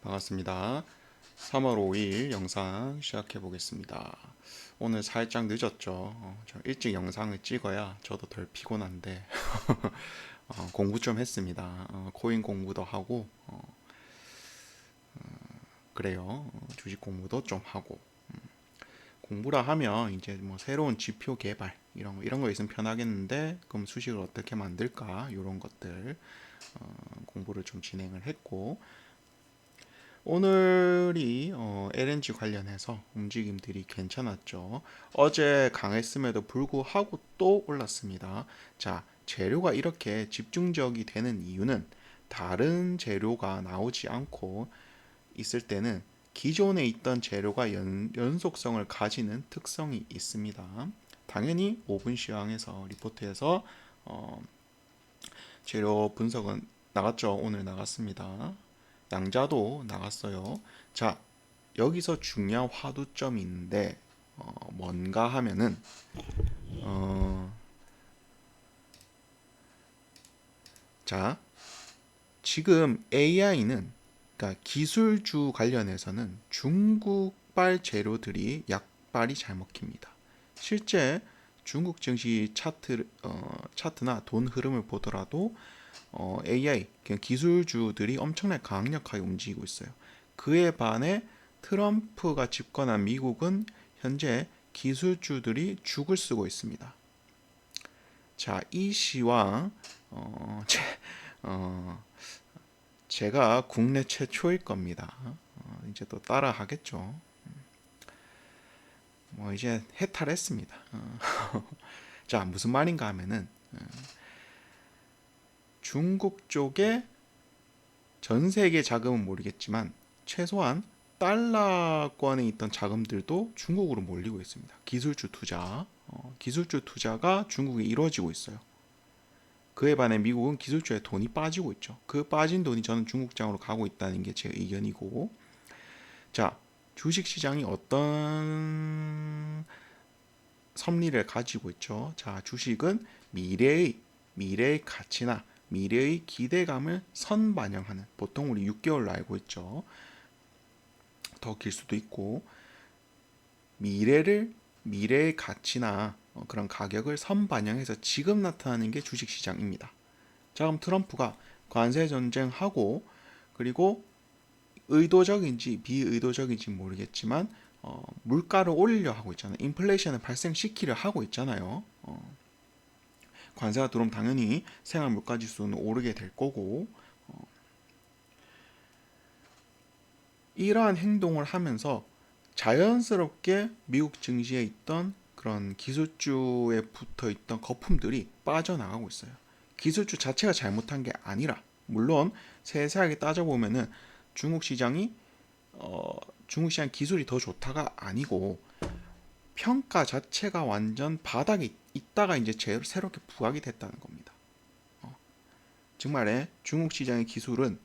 반갑습니다. 3월 5일 영상 시작해 보겠습니다. 오늘 살짝 늦었죠. 좀 일찍 영상을 찍어야 저도 덜 피곤한데 공부 좀 했습니다. 코인 공부도 하고 그래요. 주식 공부도 좀 하고 공부라 하면 이제 뭐 새로운 지표 개발 이런 거 있으면 편하겠는데 그럼 수식을 어떻게 만들까 이런 것들 공부를 좀 진행을 했고 오늘이 LNG 관련해서 움직임들이 괜찮았죠. 어제 강했음에도 불구하고 또 올랐습니다. 자, 재료가 이렇게 집중적이 되는 이유는 다른 재료가 나오지 않고 있을 때는 기존에 있던 재료가 연속성을 가지는 특성이 있습니다. 당연히 5분 시황에서 리포트에서 어, 재료 분석은 나갔죠. 오늘 나갔습니다. 양자도 나갔어요. 자, 여기서 중요한 화두점이 있는데 뭔가 하면은 어, 자, 지금 AI는 그러니까 기술주 관련해서는 중국발 재료들이 약발이 잘 먹힙니다. 실제 중국 증시 차트나 돈 흐름을 보더라도 AI 기술주들이 엄청나게 강력하게 움직이고 있어요. 그에 반해 트럼프가 집권한 미국은 현재 기술주들이 죽을 쓰고 있습니다. 자, 이 시황 어, 제가 국내 최초일 겁니다. 이제 또 따라 하겠죠. 뭐 이제 해탈했습니다. 자, 무슨 말인가 하면은 중국 쪽에 전 세계 자금은 모르겠지만 최소한 달러권에 있던 자금들도 중국으로 몰리고 있습니다. 기술주 투자가 중국에 이루어지고 있어요. 그에 반해 미국은 기술주에 돈이 빠지고 있죠. 그 빠진 돈이 저는 중국장으로 가고 있다는 게 제 의견이고, 자, 주식 시장이 어떤 섭리를 가지고 있죠. 자, 주식은 미래의 가치나 미래의 기대감을 선반영하는, 보통 우리 6개월로 알고 있죠. 더 길 수도 있고 미래의 가치나 그런 가격을 선반영해서 지금 나타나는 게 주식시장입니다. 자, 그럼 트럼프가 관세 전쟁하고 그리고 의도적인지 비의도적인지 모르겠지만 물가를 올리려 하고 있잖아요. 인플레이션을 발생시키려 하고 있잖아요. 관세가 들어오면 당연히 생활 물가 지수는 오르게 될 거고 이러한 행동을 하면서 자연스럽게 미국 증시에 있던 그런 기술주에 붙어 있던 거품들이 빠져나가고 있어요. 기술주 자체가 잘못한 게 아니라 물론 세세하게 따져보면은 중국 시장이 중국 시장 기술이 더 좋다가 아니고 평가 자체가 완전 바닥에 있다가 이제 새롭게 부각이 됐다는 겁니다. 정말에 중국 시장의 기술은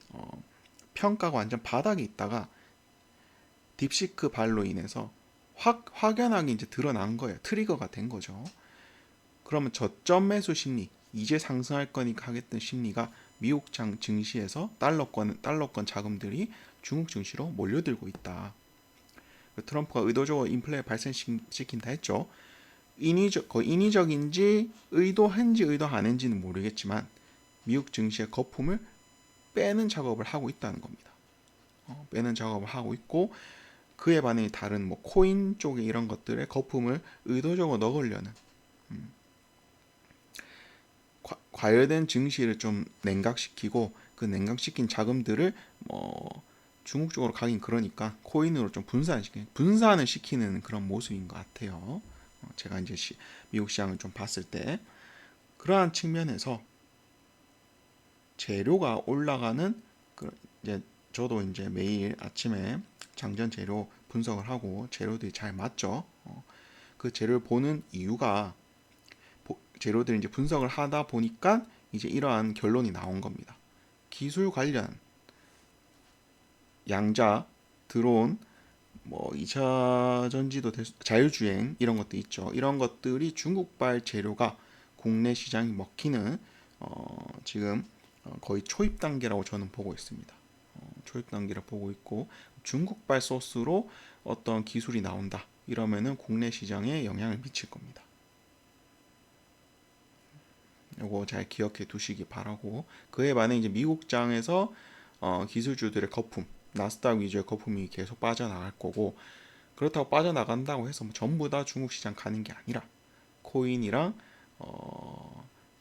평가가 완전 바닥에 있다가 딥시크 발로 인해서 확연하게 이제 드러난 거예요. 트리거가 된 거죠. 그러면 저점 매수 심리, 이제 상승할 거니까 하겠던 심리가 미국 증시에서 달러권 자금들이 중국 증시로 몰려들고 있다. 트럼프가 의도적으로 인플레 발생시킨다 했죠. 인위적인지 의도한지 의도 안 한지는 모르겠지만 미국 증시의 거품을 빼는 작업을 하고 있다는 겁니다. 빼는 작업을 하고 있고 그에 반해 다른 뭐 코인 쪽에 이런 것들의 거품을 의도적으로 넣으려는 과열된 증시를 좀 냉각시키고 그 냉각시킨 자금들을 중국 쪽으로 가긴 그러니까 코인으로 좀 분산을 시키는 그런 모습인 것 같아요. 제가 이제 미국 시장을 좀 봤을 때 그러한 측면에서 재료가 올라가는 이제 저도 이제 매일 아침에 장전 재료 분석을 하고 재료들이 잘 맞죠. 그 재료를 보는 이유가 재료들 이제 분석을 하다 보니까 이제 이러한 결론이 나온 겁니다. 기술 관련 양자, 드론, 뭐 2차 전지도 자율주행 이런 것도 있죠. 이런 것들이 중국발 재료가 국내 시장이 먹히는 지금 거의 초입 단계라고 저는 보고 있습니다. 초입 단계를 보고 있고, 중국발 소스로 어떤 기술이 나온다 이러면은 국내 시장에 영향을 미칠 겁니다. 요거 잘 기억해 두시기 바라고, 그에 반해 이제 미국장에서 기술주들의 거품, 나스닥 위주의 거품이 계속 빠져나갈 거고, 그렇다고 빠져나간다고 해서 뭐 전부 다 중국 시장 가는 게 아니라 코인이랑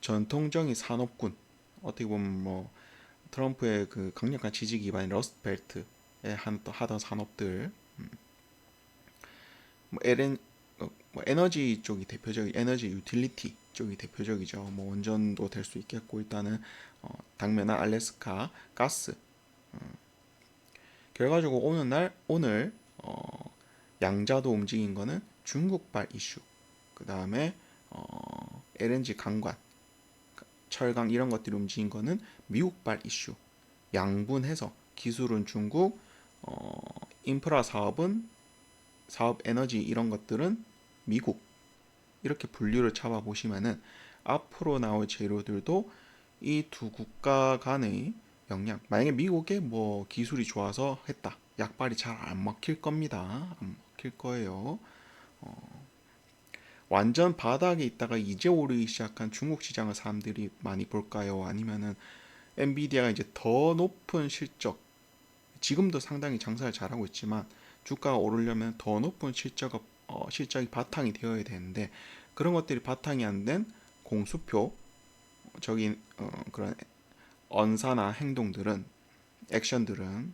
전통적인 산업군, 어떻게 보면 뭐 트럼프의 그 강력한 지지 기반인 러스트벨트에 하던 산업들, 뭐 뭐 에너지 쪽이 대표적인, 에너지 유틸리티 쪽이 대표적이죠. 뭐 원전도 될 수 있겠고, 일단은 당면한 알래스카 가스. 결과적으로 오늘 양자도 움직인 거는 중국발 이슈, 그 다음에 LNG 강관, 철강 이런 것들이 움직인 거는 미국발 이슈. 양분해서 기술은 중국, 인프라 사업 에너지 이런 것들은 미국, 이렇게 분류를 잡아 보시면은 앞으로 나올 재료들도 이 두 국가 간의 영향, 만약에 미국에 뭐 기술이 좋아서 했다, 약발이 잘 안 먹힐 겁니다. 안 먹힐 거예요. 완전 바닥에 있다가 이제 오르기 시작한 중국 시장을 사람들이 많이 볼까요? 아니면은 엔비디아가 이제 더 높은 실적, 지금도 상당히 장사를 잘하고 있지만 주가가 오르려면 더 높은 실적이 바탕이 되어야 되는데, 그런 것들이 바탕이 안 된 공수표 적인 그런 언사나 행동들은, 액션들은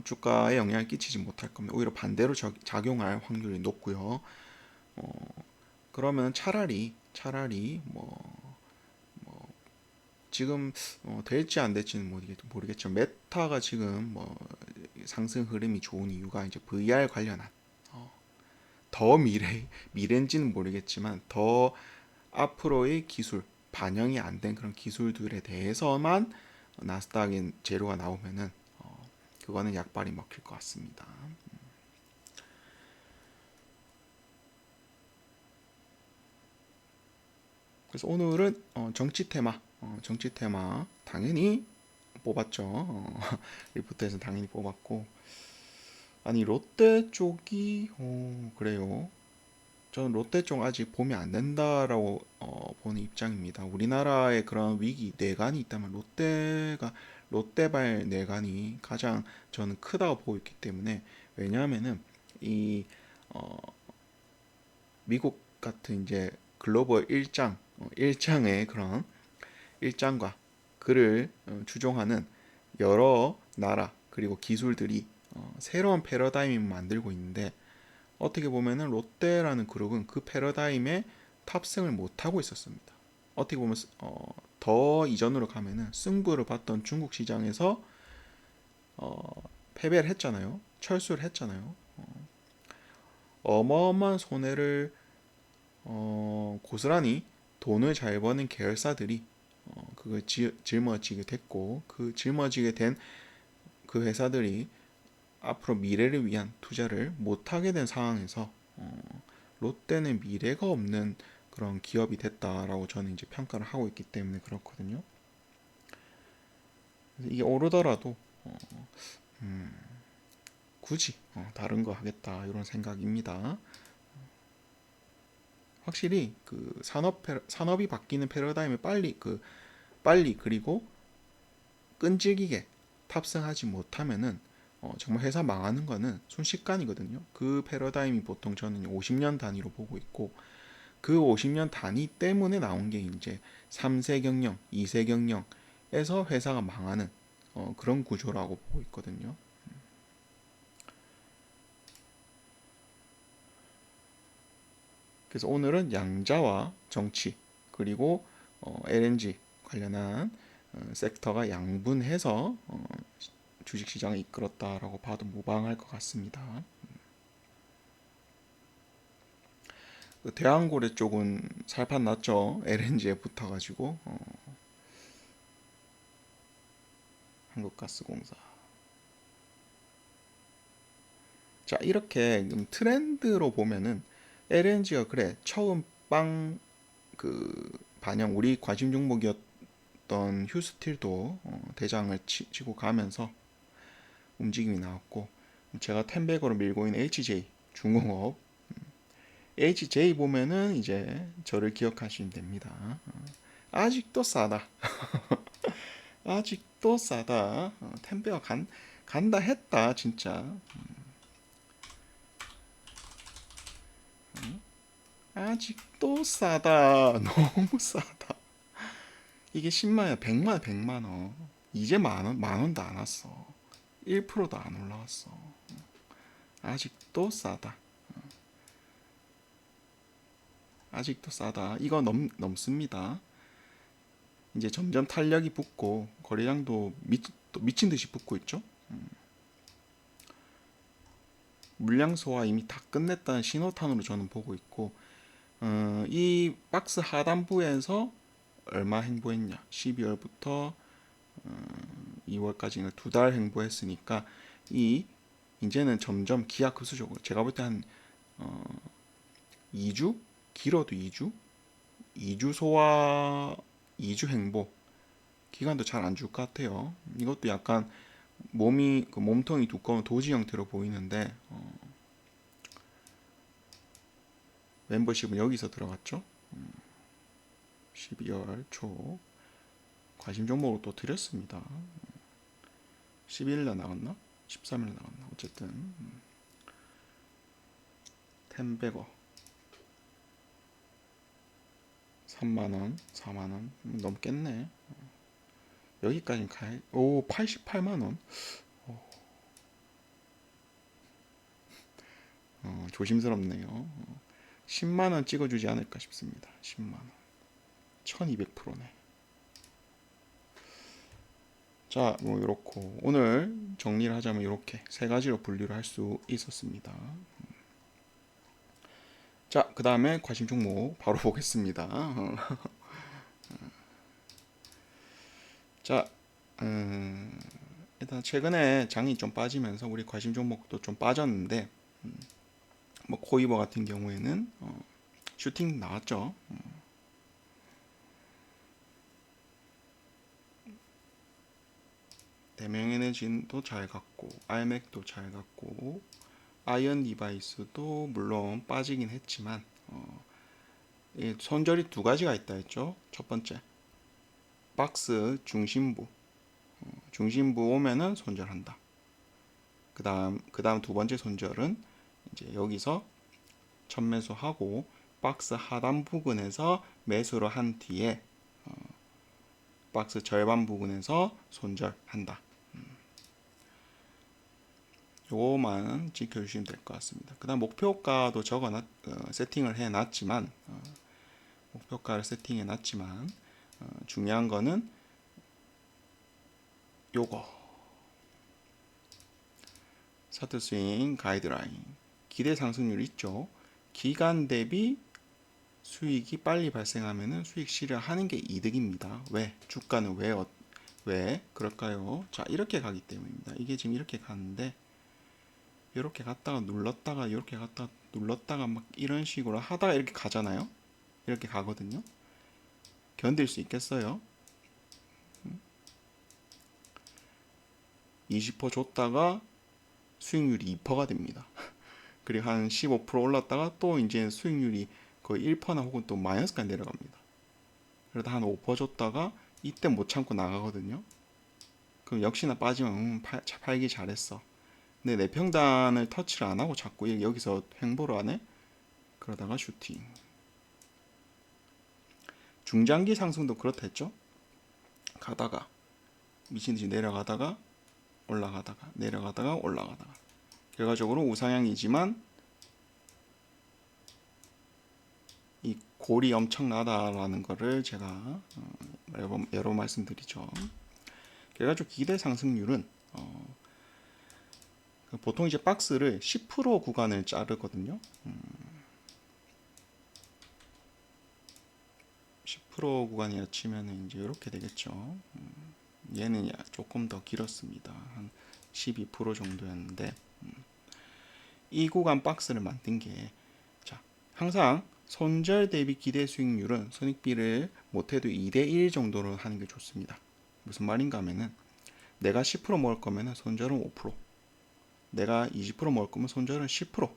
주가에 영향을 끼치지 못할 겁니다. 오히려 반대로 작용할 확률이 높고요. 그러면 차라리 지금 될지 안 될지는 모르겠죠. 메타가 지금 뭐 상승 흐름이 좋은 이유가 이제 VR 관련한, 더 미래인지는 모르겠지만 더 앞으로의 기술, 반영이 안 된 그런 기술들에 대해서만 나스닥인 재료가 나오면은 그거는 약발이 먹힐 것 같습니다. 그래서 오늘은 정치 테마 당연히 뽑았죠. 리포트에서 당연히 뽑았고, 아니 롯데 쪽이 그래요. 저는 롯데 쪽 아직 보면 안 된다라고 보는 입장입니다. 우리나라의 그런 위기 내관이 있다면 롯데발 내관이 가장 저는 크다고 보고 있기 때문에, 왜냐하면은 이 어, 미국 같은 이제 글로벌 일장의 그런 일장과 그를 추종하는 여러 나라 그리고 기술들이 새로운 패러다임을 만들고 있는데, 어떻게 보면은 롯데라는 그룹은 그 패러다임에 탑승을 못하고 있었습니다. 어떻게 보면 더 이전으로 가면은 승부를 봤던 중국 시장에서 패배를 했잖아요. 철수를 했잖아요. 어마어마한 손해를 고스란히 돈을 잘 버는 계열사들이 그걸 짊어지게 됐고, 그 짊어지게 된 그 회사들이 앞으로 미래를 위한 투자를 못하게 된 상황에서 롯데는 미래가 없는 그런 기업이 됐다라고 저는 이제 평가를 하고 있기 때문에 그렇거든요. 그래서 이게 오르더라도 굳이 다른 거 하겠다 이런 생각입니다. 확실히 그 산업이 바뀌는 패러다임을 빨리 그리고 끈질기게 탑승하지 못하면은 정말 회사 망하는 거는 순식간이거든요. 그 패러다임이 보통 저는 50년 단위로 보고 있고, 그 50년 단위 때문에 나온 게 이제 3세 경영, 2세 경영에서 회사가 망하는 그런 구조라고 보고 있거든요. 그래서 오늘은 양자와 정치 그리고 LNG 관련한 섹터가 양분해서 주식시장을 이끌었다라고 봐도 무방할 것 같습니다. 대왕고래 쪽은 살판 났죠. LNG에 붙어가지고 한국가스공사. 자, 이렇게 트렌드로 보면은 LNG가 그래 처음 그 반영, 우리 관심 종목이었던 있었던 휴스틸도 대장을 치고 가면서 움직임이 나왔고, 제가 텐백으로 밀고 있는 HJ 중공업, HJ 보면은 이제 저를 기억하시면 됩니다. 아직도 싸다. 아직도 싸다. 텐베어 간다 했다 진짜. 아직도 싸다. 너무 싸다. 이게 10만이야. 100만 100만 원. 이제 만 원도 안 왔어. 1%도 안 올라왔어. 아직도 싸다. 아직도 싸다. 이거 넘습니다. 이제 점점 탄력이 붙고 거래량도 또 미친 듯이 붙고 있죠. 물량 소화 이미 다 끝냈다는 신호탄으로 저는 보고 있고, 이 박스 하단부에서 얼마 행보했냐? 12월부터 2월까지는 2달 행보했으니까 이제는 점점 기하급수적으로 제가 볼 때 한 2주? 길어도 2주? 2주 소화, 2주 행보 기간도 잘 안 줄 것 같아요. 이것도 약간 몸통이 두꺼운 도지 형태로 보이는데 멤버십은 여기서 들어갔죠. 12월 초 관심 종목으로 또 드렸습니다. 11일날 나갔나? 13일날 나갔나? 어쨌든 텐베거 3만원, 4만원 넘겠네. 여기까지 가야. 오, 88만원. 조심스럽네요. 10만원 찍어주지 않을까 싶습니다. 10만원. 1200%네. 자, 뭐 이렇고 오늘 정리를 하자면 이렇게 세 가지로 분류를 할 수 있었습니다. 자, 그 다음에 관심 종목 바로 보겠습니다. 자, 일단 최근에 장이 좀 빠지면서 우리 관심 종목도 좀 빠졌는데, 뭐 코이버 같은 경우에는 슈팅 나왔죠. 대명에너지도 잘 갔고, 알맥도 잘 갔고, 아이언 디바이스도 물론 빠지긴 했지만 손절이 두 가지가 있다 했죠. 첫 번째, 박스 중심부 오면은 손절한다. 그다음 두 번째 손절은 이제 여기서 첫 매수하고 박스 하단 부근에서 매수를 한 뒤에 박스 절반 부근에서 손절한다. 요거만 지켜주시면 될 것 같습니다. 그 다음 목표가도 세팅을 해놨지만 목표가를 세팅해놨지만 중요한 거는 요거 차트 스윙 가이드라인 기대 상승률 있죠. 기간 대비 수익이 빨리 발생하면은 수익 실현하는 게 이득입니다. 왜? 주가는 왜 그럴까요? 자, 이렇게 가기 때문입니다. 이게 지금 이렇게 가는데 이렇게 갔다가 눌렀다가 이렇게 갔다가 눌렀다가 막 이런 식으로 하다가 이렇게 가잖아요. 이렇게 가거든요. 견딜 수 있겠어요? 20% 줬다가 수익률이 2%가 됩니다. 그리고 한 15% 올랐다가 또 이제 수익률이 거의 1%나 혹은 또 마이너스까지 내려갑니다. 그러다 한 5% 줬다가 이때 못 참고 나가거든요. 그럼 역시나 빠지면 팔기 잘했어. 근데 내 평단을 터치를 안 하고 자꾸 여기서 횡보를 하네? 그러다가 슈팅. 중장기 상승도 그렇다 했죠? 가다가 미친듯이 내려가다가 올라가다가 내려가다가 올라가다가 결과적으로 우상향이지만 이 골이 엄청나다라는 거를 제가 여러 말씀드리죠. 결과적으로 기대 상승률은 보통 이제 박스를 10% 구간을 자르거든요. 10% 구간이라 치면은 이제 이렇게 되겠죠. 얘는 조금 더 길었습니다. 한 12% 정도였는데 이 구간 박스를 만든 게 자, 항상 손절 대비 기대 수익률은 손익비를 못해도 2대1 정도로 하는 게 좋습니다. 무슨 말인가 하면은 내가 10% 먹을 거면 손절은 5%, 내가 20% 먹을 거면 손절은 10%.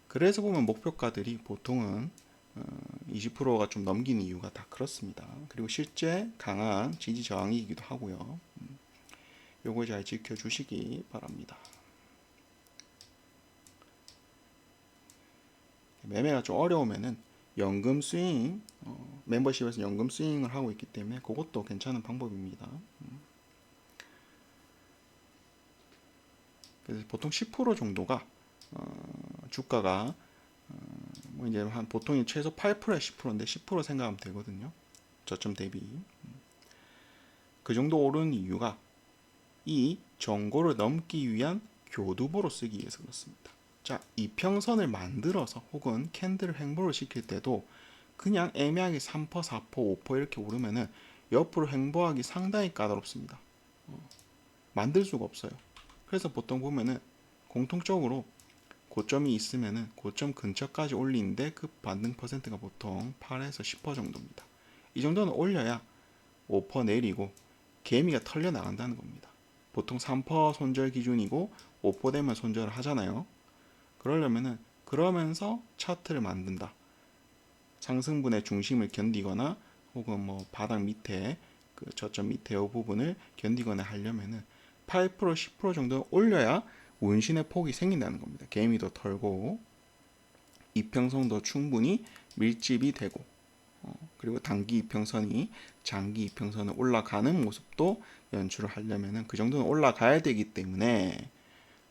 그래서 보면 목표가들이 보통은 20%가 좀 넘기는 이유가 다 그렇습니다. 그리고 실제 강한 지지 저항이기도 하고요. 요거 잘 지켜주시기 바랍니다. 매매가 좀 어려우면은 연금 스윙, 멤버십에서 연금 스윙을 하고 있기 때문에 그것도 괜찮은 방법입니다. 그래서 보통 10% 정도가 주가가 뭐 이제 한 보통이 최소 8%에 10%인데 10% 생각하면 되거든요. 저점 대비. 그 정도 오르는 이유가 이 정고를 넘기 위한 교두보로 쓰기 위해서 그렇습니다. 자, 이평선을 만들어서 혹은 캔들을 횡보를 시킬 때도 그냥 애매하게 3%, 4%, 5% 이렇게 오르면은 옆으로 횡보하기 상당히 까다롭습니다. 만들 수가 없어요. 그래서 보통 보면은 공통적으로 고점이 있으면은 고점 근처까지 올리는데 그 반등 퍼센트가 보통 8에서 10% 정도입니다. 이 정도는 올려야 5% 내리고 개미가 털려 나간다는 겁니다. 보통 3% 손절 기준이고 5% 되면 손절을 하잖아요. 그러려면은 그러면서 차트를 만든다. 상승분의 중심을 견디거나 혹은 뭐 바닥 밑에 그 저점 밑에 이 부분을 견디거나 하려면은 8%, 10% 정도 올려야 운신의 폭이 생긴다는 겁니다. 개미도 털고 이평선도 충분히 밀집이 되고 그리고 단기 이평선이 장기 이평선을 올라가는 모습도 연출을 하려면은 그 정도는 올라가야 되기 때문에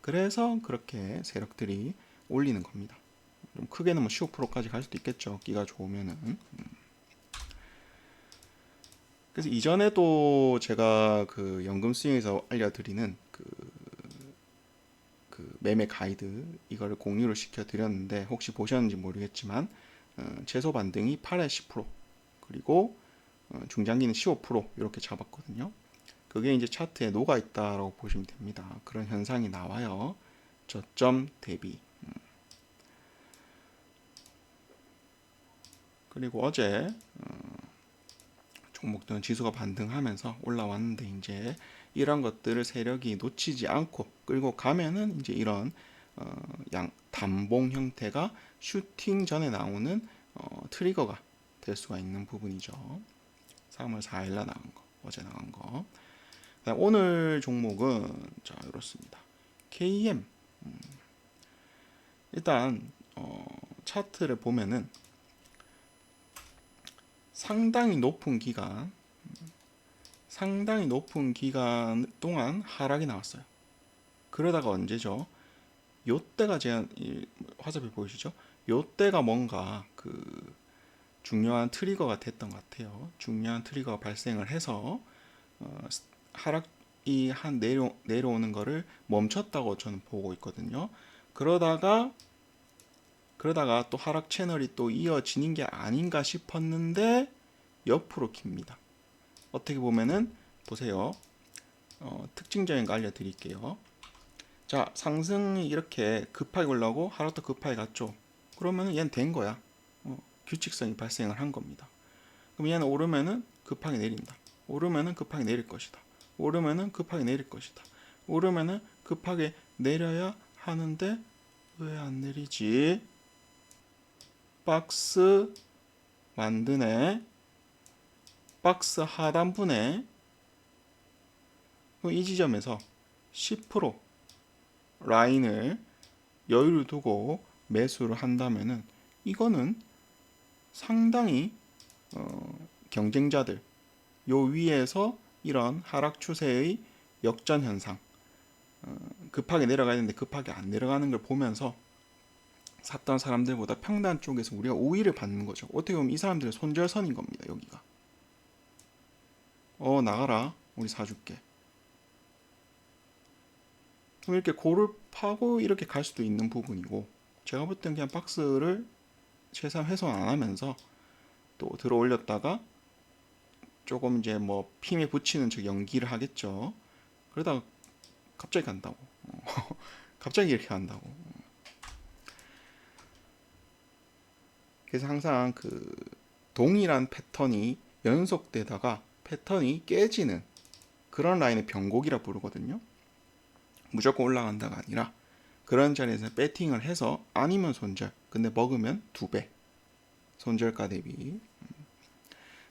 그래서 그렇게 세력들이 올리는 겁니다. 좀 크게는 뭐 15%까지 갈 수도 있겠죠. 기가 좋으면은. 그래서 이전에도 제가 그 연금 스윙에서 알려드리는 그 매매 가이드 이거를 공유를 시켜 드렸는데 혹시 보셨는지 모르겠지만 최소 반등이 8에 10% 그리고 중장기는 15% 이렇게 잡았거든요. 그게 이제 차트에 녹아 있다라고 보시면 됩니다. 그런 현상이 나와요. 저점 대비. 그리고 어제 종목들은 지수가 반등하면서 올라왔는데 이제 이런 것들을 세력이 놓치지 않고 끌고 가면은 이제 이런 단봉 형태가 슈팅 전에 나오는 트리거가 될 수가 있는 부분이죠. 3월 4일 날 나온 거, 어제 나온 거. 오늘 종목은 자 이렇습니다. KM 일단 차트를 보면은 상당히 높은 기간 동안 하락이 나왔어요. 그러다가 언제죠? 요때가 제가 화살표 보이시죠? 요때가 뭔가 그 중요한 트리거가 됐던 것 같아요. 중요한 트리거가 발생을 해서 하락이 한 내려오는 거를 멈췄다고 저는 보고 있거든요. 그러다가 또 하락 채널이 또 이어지는 게 아닌가 싶었는데 옆으로 깁니다. 어떻게 보면은 보세요. 특징적인 거 알려드릴게요. 자, 상승이 이렇게 급하게 올라오고 하락도 급하게 갔죠. 그러면은 얘는 된 거야. 규칙성이 발생을 한 겁니다. 그럼 얘는 오르면은 급하게 내린다. 오르면은 급하게 내릴 것이다. 오르면은 급하게 내릴 것이다. 오르면은 급하게 내려야 하는데 왜 안 내리지? 박스 만드네. 박스 하단부네. 이 지점에서 10% 라인을 여유를 두고 매수를 한다면은 이거는 상당히 경쟁자들 요 위에서 이런 하락 추세의 역전 현상 급하게 내려가야 되는데 급하게 안 내려가는 걸 보면서 샀던 사람들보다 평단 쪽에서 우리가 우위를 받는 거죠. 어떻게 보면 이 사람들의 손절선인 겁니다. 여기가 나가라 우리 사줄게. 그럼 이렇게 고를 파고 이렇게 갈 수도 있는 부분이고 제가 볼 땐 그냥 박스를 최소한 훼손 안 하면서 또 들어 올렸다가 조금 이제 뭐 핌에 붙이는 척 연기를 하겠죠. 그러다가 갑자기 간다고. 갑자기 이렇게 간다고. 그래서 항상 그 동일한 패턴이 연속되다가 패턴이 깨지는 그런 라인을 변곡이라 부르거든요. 무조건 올라간다가 아니라 그런 자리에서 배팅을 해서 아니면 손절, 근데 먹으면 2배 손절가 대비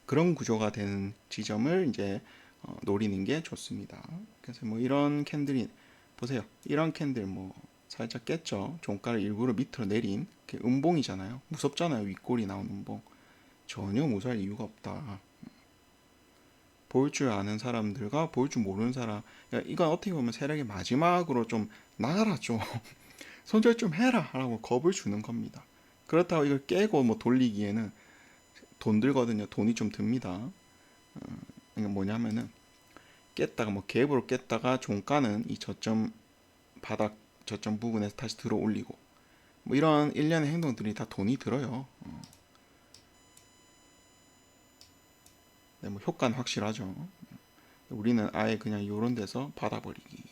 그런 구조가 되는 지점을 이제 노리는 게 좋습니다. 그래서 뭐 이런 캔들이 보세요. 이런 캔들 뭐 살짝 깼죠. 종가를 일부러 밑으로 내린 음봉이잖아요. 무섭잖아요. 윗골이 나온 음봉. 전혀 무서울 이유가 없다. 볼 줄 아는 사람들과 볼 줄 모르는 사람. 그러니까 이건 어떻게 보면 세력의 마지막으로 좀 나가라 좀 손절 좀 해라 라고 겁을 주는 겁니다. 그렇다고 이걸 깨고 뭐 돌리기에는 돈 들거든요. 돈이 좀 듭니다. 그러니까 뭐냐면은 깼다가 뭐 갭으로 깼다가 종가는 이 저점 바닥 저점 부분에서 다시 들어 올리고 뭐 이런 일련의 행동들이 다 돈이 들어요. 네, 뭐 효과는 확실하죠. 우리는 아예 그냥 요런 데서 받아버리기.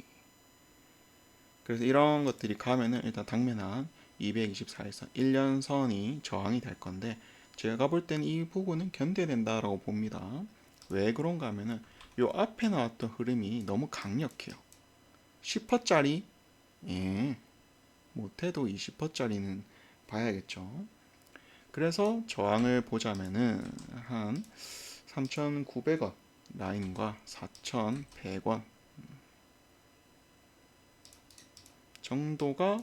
그래서 이런 것들이 가면은 일단 당면한 224일선 1년선이 저항이 될 건데 제가 볼 때는 이 부분은 견뎌낸다라고 봅니다. 왜 그런가 하면은 요 앞에 나왔던 흐름이 너무 강력해요. 10%짜리 예, 못해도 20%짜리는 봐야겠죠. 그래서 저항을 보자면은 한 3,900원 라인과 4,100원 정도가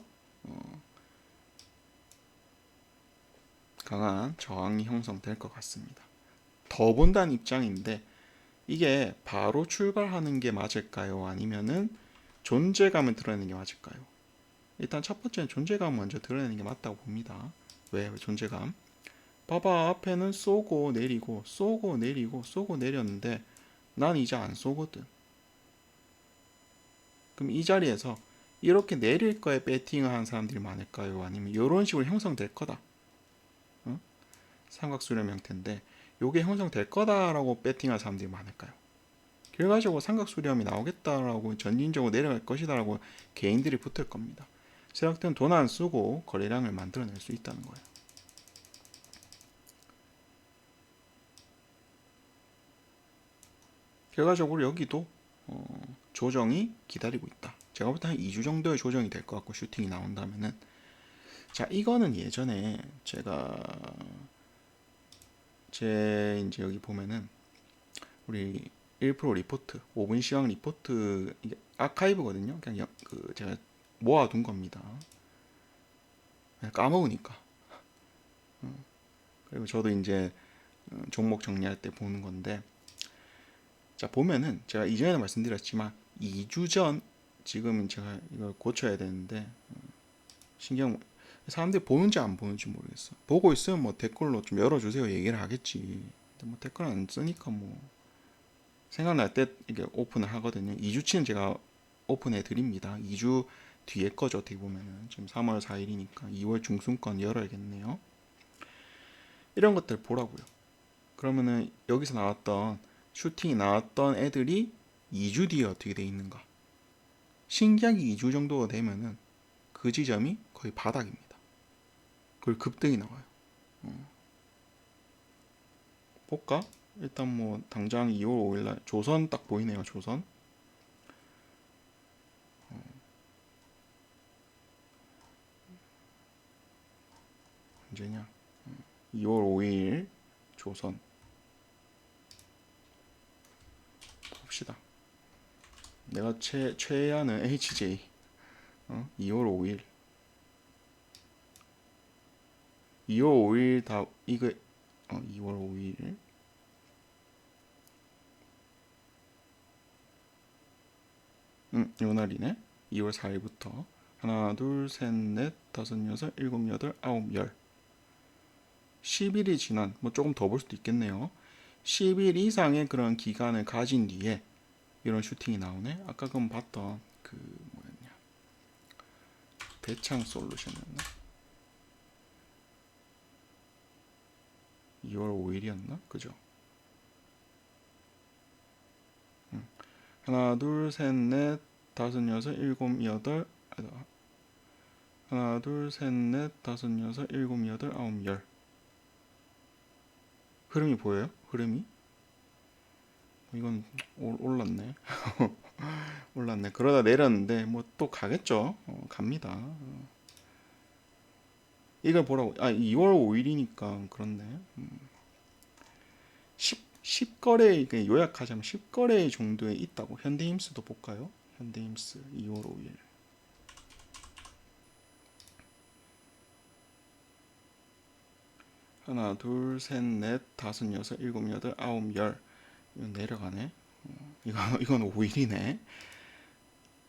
강한 저항이 형성될 것 같습니다. 더 본다는 입장인데 이게 바로 출발하는 게 맞을까요? 아니면은 존재감을 드러내는 게 맞을까요? 일단 첫 번째는 존재감 먼저 드러내는 게 맞다고 봅니다. 왜 존재감? 봐봐 앞에는 쏘고 내리고 쏘고 내리고 쏘고 내렸는데 난 이제 안 쏘거든. 그럼 이 자리에서 이렇게 내릴 거에 배팅을 하는 사람들이 많을까요? 아니면 이런 식으로 형성될 거다. 어? 삼각수렴 형태인데 요게 형성될 거다라고 배팅할 사람들이 많을까요? 결과적으로 삼각수렴이 나오겠다라고 전진적으로 내려갈 것이다라고 개인들이 붙을 겁니다. 세력들은 돈 안 쓰고 거래량을 만들어낼 수 있다는 거예요. 결과적으로 여기도 조정이 기다리고 있다. 제가 볼 때 한 2주 정도의 조정이 될 것 같고 슈팅이 나온다면은 자 이거는 예전에 제가 제 이제 여기 보면은 우리 1프로 리포트 5분 시황 리포트 이게 아카이브거든요. 그냥 그 제가 모아둔 겁니다. 까먹으니까. 그리고 저도 이제 종목 정리할 때 보는 건데 자 보면은 제가 이전에도 말씀드렸지만 2주 전 지금 제가 이걸 고쳐야 되는데 신경 사람들이 보는지 안 보는지 모르겠어. 보고 있으면 뭐 댓글로 좀 열어주세요 얘기를 하겠지. 근데 뭐 댓글 안 쓰니까 뭐 생각날 때 이게 오픈을 하거든요. 2주치는 제가 오픈해 드립니다. 2주 뒤에 거죠. 어떻게 보면은 지금 3월 4일이니까 2월 중순권 열어야겠네요. 이런 것들 보라고요. 그러면은 여기서 나왔던 슈팅이 나왔던 애들이 2주 뒤에 어떻게 돼 있는가? 신기하게 2주 정도가 되면은 그 지점이 거의 바닥입니다. 그걸 급등이 나와요. 볼까? 일단 뭐 당장 2월 5일날 조선 딱 보이네요. 조선 언제냐? 2월 5일 조선 봅시다. 내가 최애하는 HJ 2월 5일 2월 5일 다 이거 2월 5일 요 날이네. 2월 4일부터 하나 둘셋넷 다섯 여섯 일곱 여덟 아홉 열 10일이 지난 뭐 조금 더 볼 수도 있겠네요. 10일 이상의 그런 기간을 가진 뒤에 이런 슈팅이 나오네. 아까 그럼 봤던 그 뭐였냐 대창 솔루션이었나? 2월 5일이었나? 그죠? 하나 둘셋넷 다섯 여섯 일곱 여덟 하나 둘셋넷 다섯 여섯 일곱 여덟 아홉 열 흐름이 보여요? 흐름이? 이건 올랐네. 올랐네. 그러다 내렸는데 뭐 또 가겠죠. 갑니다. 이걸 보라고. 2월 5일이니까 그렇네. 10거래 요약하자면 10거래 정도에 있다고. 현대힘스도 볼까요? 현대힘스 2월 5일. 하나, 둘, 셋, 넷, 다섯, 여섯, 일곱, 여덟, 아홉, 열. 이건 내려가네. 이건 5일이네.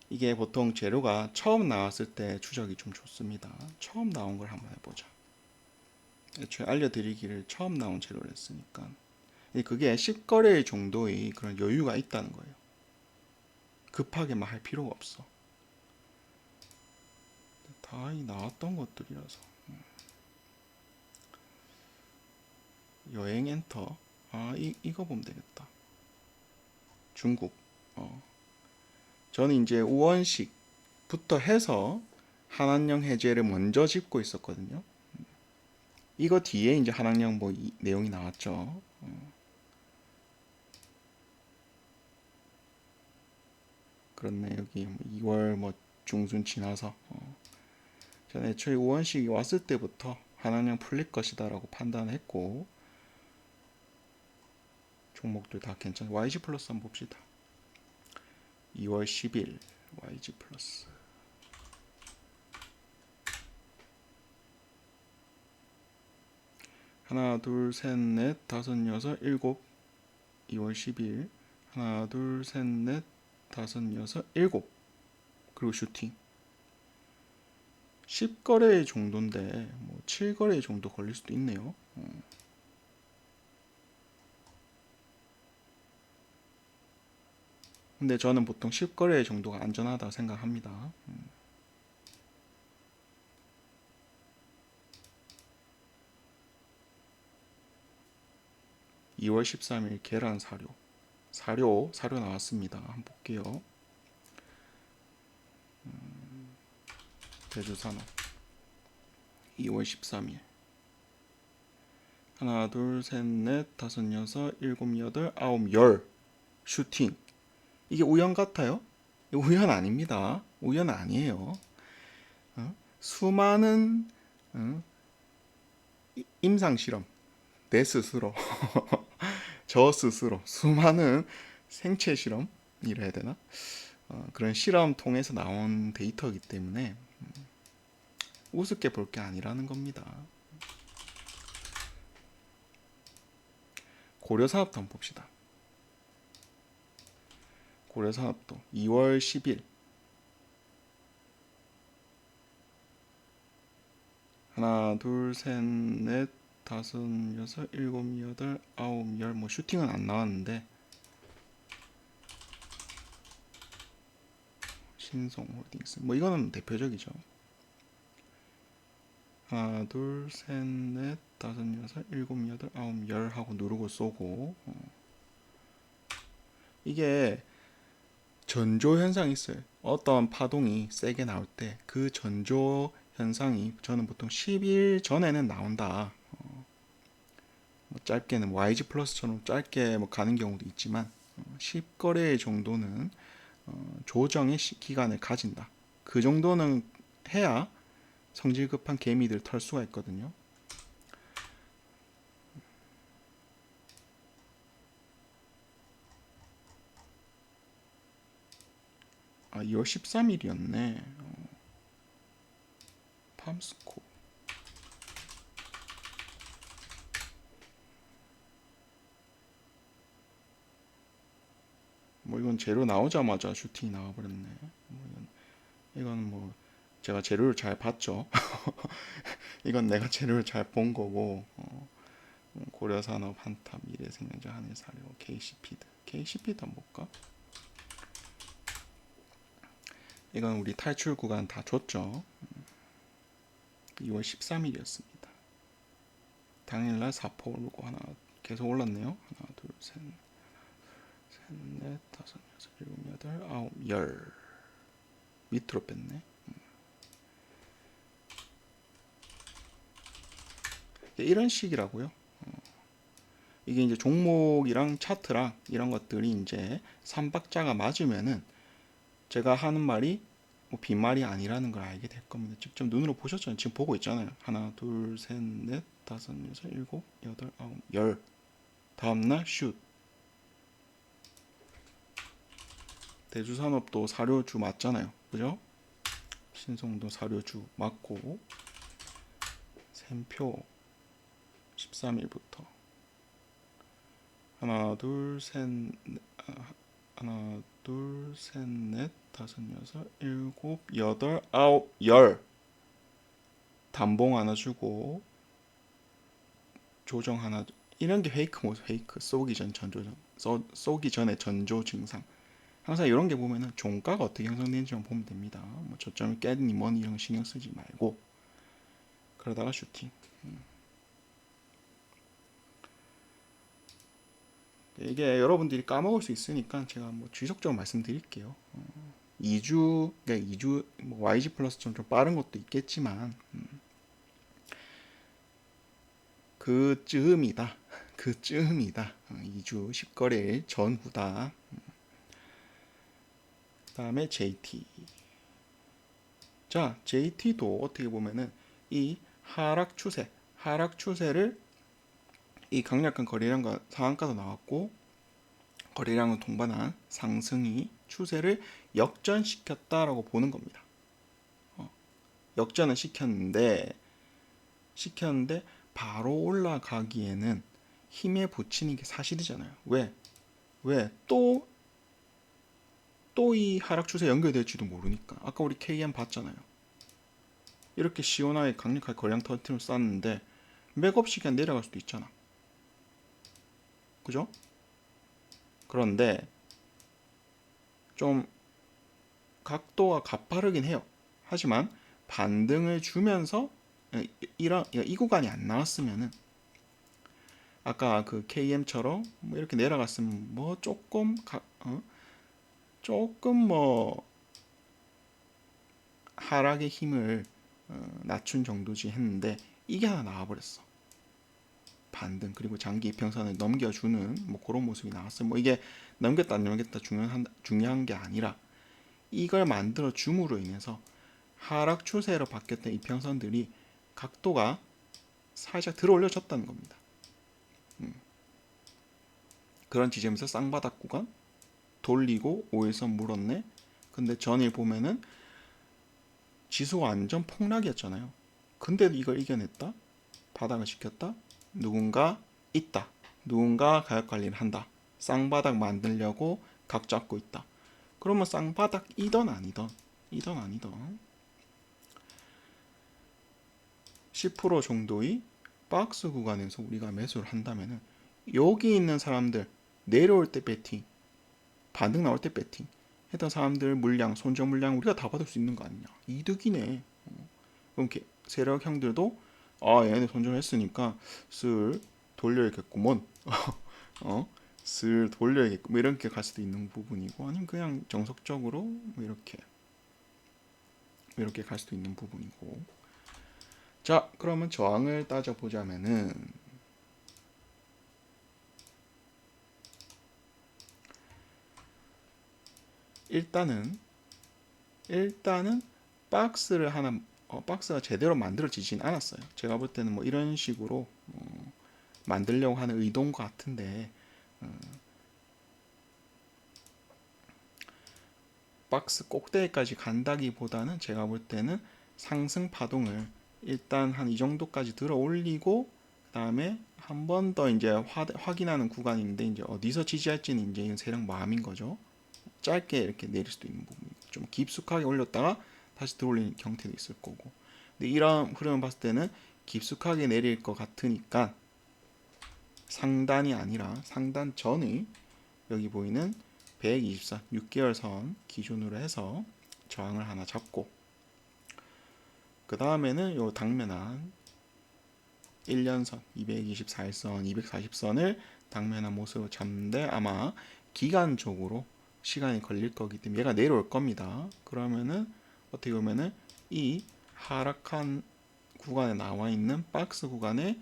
이게 보통 재료가 처음 나왔을 때 추적이 좀 좋습니다. 처음 나온 걸 한번 해보자. 애초에 알려드리기를 처음 나온 재료를 했으니까. 그게 10거래 정도의 그런 여유가 있다는 거예요. 급하게 막 할 필요가 없어. 다 나왔던 것들이라서. 여행 엔터. 이거 보면 되겠다. 중국. 저는 이제 우원식부터 해서 한한령 해제를 먼저 짚고 있었거든요. 이거 뒤에 이제 한한령 뭐 내용이 나왔죠. 그렇네. 여기 2월 뭐 중순 지나서 저는 애초에 우원식이 왔을 때부터 한한령 풀릴 것이다라고 판단했고 종목들 다 괜찮아. YG 플러스 한번 봅시다. 2월 10일 YG 플러스. 하나, 둘, 셋, 넷, 다섯, 여섯, 일곱. 2월 10일. 하나, 둘, 셋, 넷, 다섯, 여섯, 일곱. 그리고 슈팅. 10거래 정도인데 뭐 7거래 정도 걸릴 수도 있네요. 근데 저는 보통 10거래 정도가 안전하다고 생각합니다. 2월 13일 계란 사료 나왔습니다. 한번 볼게요. 대주산업 2월 13일. 하나, 둘, 셋, 넷, 다섯, 여섯, 일곱, 여덟, 아홉, 열. 슈팅. 이게 우연 같아요? 우연 아닙니다. 우연 아니에요. 수많은 임상 실험, 내 스스로, 저 스스로 수많은 생체 실험이라 해야 되나? 그런 실험 통해서 나온 데이터이기 때문에 우습게 볼 게 아니라는 겁니다. 고려사업도 한번 봅시다. 고려사업도 2월 10일. 하나, 둘, 셋, 넷, 다섯, 여섯, 일곱, 여덟, 아홉, 열. 뭐 슈팅은 안 나왔는데 신성홀딩스. 뭐 이거는 대표적이죠. 하나, 둘, 셋, 넷, 다섯, 여섯, 일곱, 여덟, 아홉, 열 하고 누르고 쏘고. 이게 전조 현상이 있어요. 어떤 파동이 세게 나올 때 그 전조 현상이 저는 보통 10일 전에는 나온다. 뭐 짧게는 YG 플러스처럼 짧게 뭐 가는 경우도 있지만 10거래 정도는 조정의 기간을 가진다. 그 정도는 해야 성질 급한 개미들 털 수가 있거든요. 2월 13일이었네. 팜스코. 뭐 이건 재료 나오자마자 슈팅이 나와버렸네. 이건 뭐 제가 재료를 잘 봤죠. 이건 내가 재료를 잘 본 거고. 고려산업, 한탑, 미래생명자, 한일사료, KC피드. KC피드 한번 볼까? 이건 우리 탈출 구간 다 줬죠. 2월 13일이었습니다. 당일날 4% 오르고 하나 계속 올랐네요. 하나, 둘, 셋, 넷, 다섯, 여섯, 일곱, 여덟, 아홉, 열. 밑으로 뺐네. 이런 식이라고요. 이게 이제 종목이랑 차트랑 이런 것들이 이제 삼박자가 맞으면은 제가 하는 말이 뭐 빈말이 아니라는 걸 알게 될 겁니다. 직접 눈으로 보셨잖아요. 지금 보고 있잖아요. 하나, 둘, 셋, 넷, 다섯, 여섯, 일곱, 여덟, 아홉, 열. 다음날 슛. 대주산업도 사료주 맞잖아요. 그죠? 신성도 사료주 맞고 샘표 13일부터 하나, 둘, 셋, 하나, 둘, 셋, 넷, 다섯, 여섯, 일곱, 여덟, 아홉, 열. 단봉 하나 주고 조정 하나. 이런 게 페이크 모습, 페이크. 쏘기 전 전조정, 쏘기 전에 전조 증상. 항상 이런 게 보면은 종가가 어떻게 형성되는지만 보면 됩니다. 뭐 저점을 깨니 뭐니 이런 거 신경 쓰지 말고 그러다가 슈팅. 이게 여러분들이 까먹을 수 있으니까 제가 뭐 지속적으로 말씀드릴게요. 2주, 그러니까 2주 뭐 YG 플러스처럼 좀 빠른 것도 있겠지만 그쯤이다. 그쯤이다. 2주 10거래일 전후다. 그다음에 JT. 자, JT도 어떻게 보면은 이 하락 추세를 이 강력한 거래량과 상한가도 나왔고 거래량은 동반한 상승이 추세를 역전시켰다라고 보는 겁니다. 역전을 시켰는데 바로 올라가기에는 힘에 부치는 게 사실이잖아요. 왜? 또 이 하락 추세 연결될지도 모르니까. 아까 우리 KM 봤잖아요. 이렇게 시원하게 강력하게 거래량 터트려 쌌는데 맥없이 그냥 내려갈 수도 있잖아. 그죠? 그런데 좀 각도가 가파르긴 해요. 하지만 반등을 주면서 이 구간이 안 나왔으면은 아까 그 KM처럼 뭐 이렇게 내려갔으면 뭐 조금 뭐 하락의 힘을 낮춘 정도지 했는데 이게 하나 나와버렸어. 반등 그리고 장기 이평선을 넘겨주는 뭐 그런 모습이 나왔어요. 뭐 이게 넘겼다 안 넘겼다 중요한 게 아니라 이걸 만들어 줌으로 인해서 하락 추세로 바뀌었던 이평선들이 각도가 살짝 들어 올려졌다는 겁니다. 그런 지점에서 쌍바닥 구간 돌리고 5일선 물었네. 근데 전일 보면은 지수가 완전 폭락이었잖아요. 근데도 이걸 이겨냈다. 바닥을 지켰다. 누군가 있다. 누군가 가격 관리를 한다. 쌍바닥 만들려고 각 잡고 있다. 그러면 쌍바닥이던 아니던 10% 정도의 박스 구간에서 우리가 매수를 한다면은 여기 있는 사람들 내려올 때 배팅, 반등 나올 때 배팅 했던 사람들 물량, 손절 물량 우리가 다 받을 수 있는 거 아니냐. 이득이네. 그럼 세력형들도 얘네 손절했으니까 슬 돌려야겠구먼. 슬 돌려야겠고 뭐 이렇게 갈 수도 있는 부분이고 아니면 그냥 정석적으로 뭐 이렇게 갈 수도 있는 부분이고. 자, 그러면 저항을 따져보자면은 일단은 박스를 하나 박스가 제대로 만들어지진 않았어요. 제가 볼 때는 뭐 이런 식으로 만들려고 하는 의도인 것 같은데 박스 꼭대기까지 간다기보다는 제가 볼 때는 상승 파동을 일단 한 이 정도까지 들어 올리고 그다음에 한 번 더 이제 확인하는 구간인데 이제 어디서 지지할지는 이제 세력 마음인 거죠. 짧게 이렇게 내릴 수도 있는 부분, 좀 깊숙하게 올렸다가 다시 들어올리는 형태도 있을 거고. 근데 이런 흐름을 봤을 때는 깊숙하게 내릴 것 같으니까 상단이 아니라 상단 전의 여기 보이는 124 6개월 선 기준으로 해서 저항을 하나 잡고 그 다음에는 요 당면한 1년선 224일선 240선을 당면한 모습으로 잡는데 아마 기간적으로 시간이 걸릴 거기 때문에 얘가 내려올 겁니다. 그러면은 어떻게 보면은 이 하락한 구간에 나와 있는 박스 구간의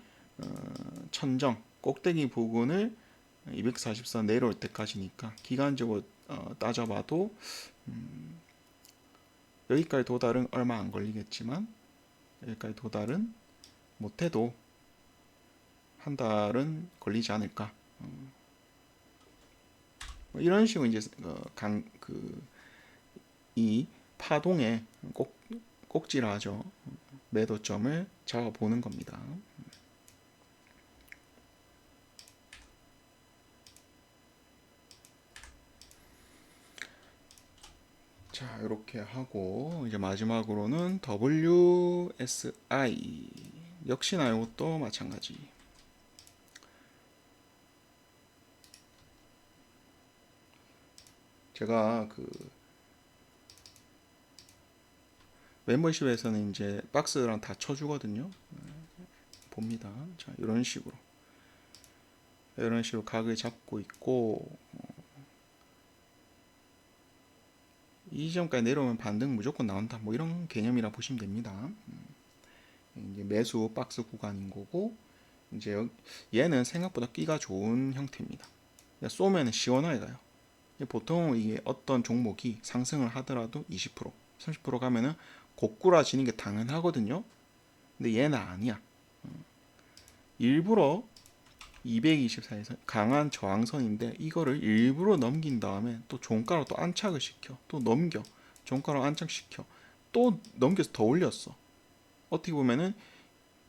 천정 꼭대기 부근을 244 내려올 때까지니까 기간적으로 따져봐도 여기까지 도달은 얼마 안 걸리겠지만 여기까지 도달은 못해도 한 달은 걸리지 않을까. 뭐 이런 식으로 이제 이 파동에 꼭지를 하죠. 매도점을 잡아보는 겁니다. 자, 이렇게 하고 이제 마지막으로는 WSI 역시나 이것도 마찬가지. 제가 멤버십에서는 이제 박스랑 다 쳐주거든요. 봅니다. 자, 이런 식으로 각을 잡고 있고 이 지점까지 내려오면 반등 무조건 나온다. 뭐 이런 개념이라 보시면 됩니다. 이제 매수 박스 구간인 거고 이제 얘는 생각보다 끼가 좋은 형태입니다. 쏘면 시원하게 가요. 보통 이게 어떤 종목이 상승을 하더라도 20%, 30% 가면은 고꾸라지는 게 당연하거든요. 근데 얘는 아니야. 일부러 224에서 강한 저항선인데 이거를 일부러 넘긴 다음에 또 종가로 또 안착을 시켜. 또 넘겨. 종가로 안착시켜. 또 넘겨서 더 올렸어. 어떻게 보면은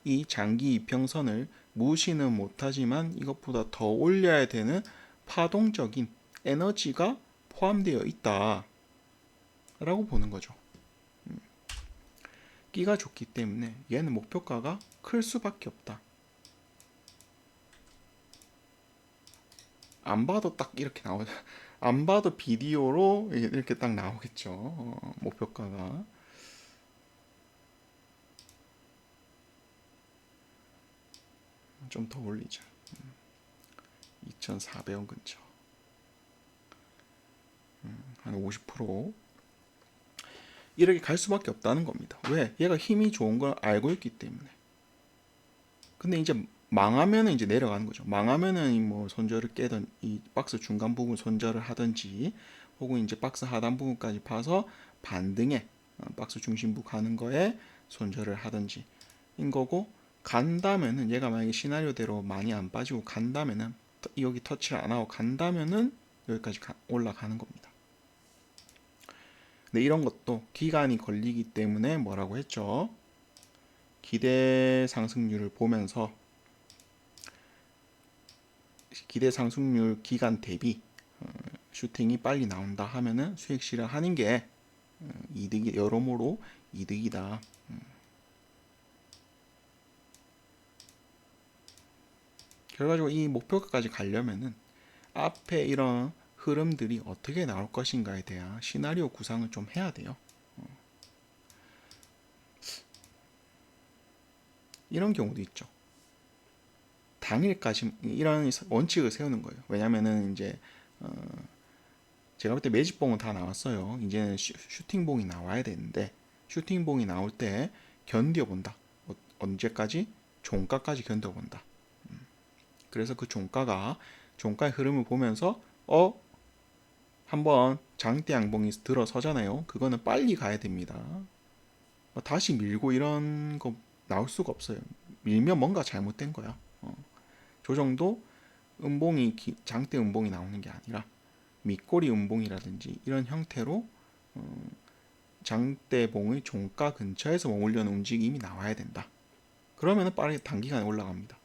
이 장기 이평선을 무시는 못하지만 이것보다 더 올려야 되는 파동적인 에너지가 포함되어 있다 라고 보는 거죠. 끼가 좋기 때문에 얘는 목표가가 클 수밖에 없다. 안 봐도 딱 이렇게 나오죠. 안 봐도 비디오로 이렇게 딱 나오겠죠. 목표가가. 좀 더 올리자. 2,400원 근처. 한 50%. 이렇게 갈 수밖에 없다는 겁니다. 왜? 얘가 힘이 좋은 걸 알고 있기 때문에. 근데 이제 망하면은 이제 내려가는 거죠. 망하면은 뭐 손절을 깨던 이 박스 중간 부분 손절을 하든지 혹은 이제 박스 하단 부분까지 파서 반등에 박스 중심부 가는 거에 손절을 하든지 인 거고 간다면은 얘가 만약에 시나리오대로 많이 안 빠지고 간다면은 여기 터치를 안 하고 간다면은 여기까지 올라가는 겁니다. 근데 이런 것도 기간이 걸리기 때문에 뭐라고 했죠? 기대 상승률을 보면서 기대 상승률 기간 대비 슈팅이 빨리 나온다 하면은 수익 실현하는 게 이득이 여러모로 이득이다. 그래가지고 이 목표가까지 가려면은 앞에 이런 흐름들이 어떻게 나올 것인가에 대한 시나리오 구상을 좀 해야 돼요. 이런 경우도 있죠. 당일까지 이런 원칙을 세우는 거예요. 왜냐면은 이제 제가 볼 때 매집봉은 다 나왔어요. 이제는 슈팅봉이 나와야 되는데 슈팅봉이 나올 때 견뎌본다. 언제까지? 종가까지 견뎌본다. 그래서 그 종가의 흐름을 보면서 한번 장대 양봉이 들어서잖아요. 그거는 빨리 가야 됩니다. 다시 밀고 이런 거 나올 수가 없어요. 밀면 뭔가 잘못된 거야. 조정도 장대 음봉이 나오는 게 아니라 밑꼬리 음봉이라든지 이런 형태로 장대봉의 종가 근처에서 머물려는 움직임이 나와야 된다. 그러면 빠르게 단기간에 올라갑니다.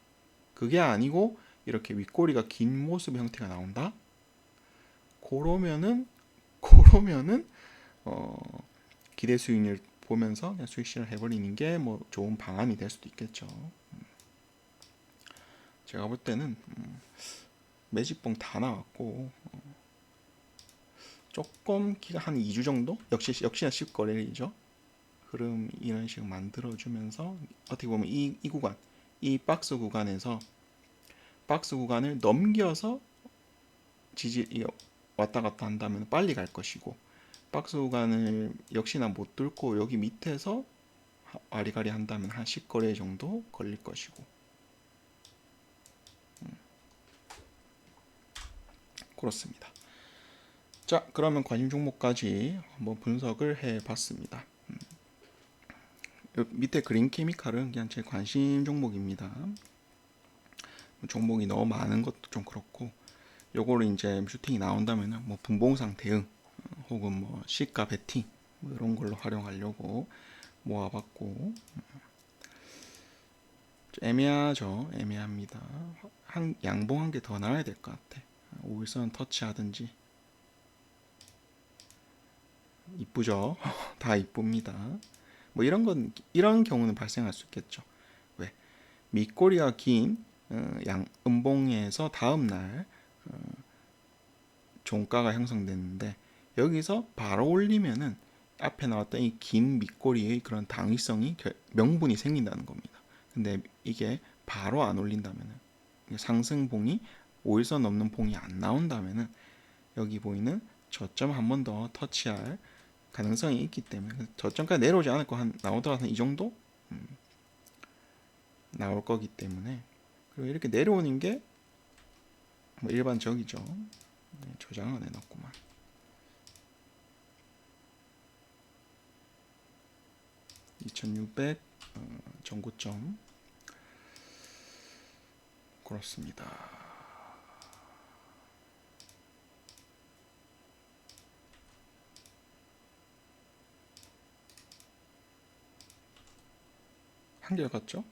그게 아니고 이렇게 윗꼬리가 긴 모습의 형태가 나온다. 그러면은 기대 수익률 보면서 그냥 수익 실현 해버리는 게 뭐 좋은 방안이 될 수도 있겠죠. 제가 볼 때는 매집봉 다 나왔고 조금 기간 한 2주 정도 역시나 10거래일이죠. 흐름 이런 식으로 만들어주면서 어떻게 보면 이 구간 이 박스 구간에서 박스 구간을 넘겨서 왔다 갔다 한다면 빨리 갈 것이고 박스 구간을 역시나 못 뚫고 여기 밑에서 와리가리 한다면 한 10거래 정도 걸릴 것이고 그렇습니다. 자, 그러면 관심 종목까지 한번 분석을 해봤습니다. 밑에 그린 케미칼은 그냥 제 관심 종목입니다. 종목이 너무 많은 것도 좀 그렇고, 요거를 이제 슈팅이 나온다면 뭐 분봉상 대응 혹은 뭐 시가 베팅 뭐 이런 걸로 활용하려고 모아봤고, 애매하죠. 애매합니다. 양봉 한 개 더 나와야 될 것 같아. 5일선 터치하든지. 이쁘죠? 다 이쁩니다. 뭐 이런 경우는 발생할 수 있겠죠. 왜? 밑꼬리가 긴 음봉에서 다음 날 종가가 형성됐는데, 여기서 바로 올리면은 앞에 나왔던 이 긴 밑꼬리의 그런 당위성이 명분이 생긴다는 겁니다. 근데 이게 바로 안 올린다면은, 상승봉이 5일선 넘는 봉이 안 나온다면은 여기 보이는 저점 한 번 더 터치할 가능성이 있기 때문에, 저점까지 내려오지 않을 거 나오더라도 이 정도 나올 거기 때문에, 그리고 이렇게 내려오는 게 뭐 일반적이죠. 조장을 해놨구만. 2600 전고점. 그렇습니다. 한결 같죠?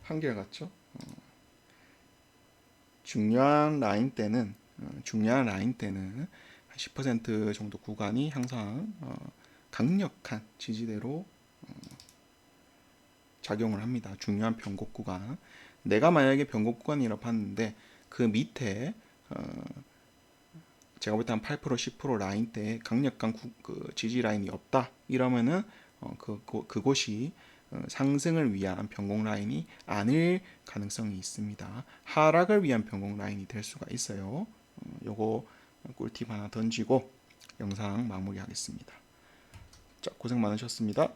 한결 같죠? 중요한 라인 때는 한 10% 정도 구간이 항상 강력한 지지대로 작용을 합니다. 중요한 변곡 구간. 내가 만약에 변곡 구간이라 봤는데 그 밑에 제가 볼 때 한 8% 10% 라인 때 강력한 그 지지 라인이 없다 이러면은 그곳이 상승을 위한 변곡 라인이 아닐 가능성이 있습니다. 하락을 위한 변곡 라인이 될 수가 있어요. 요거 꿀팁 하나 던지고 영상 마무리하겠습니다. 자, 고생 많으셨습니다.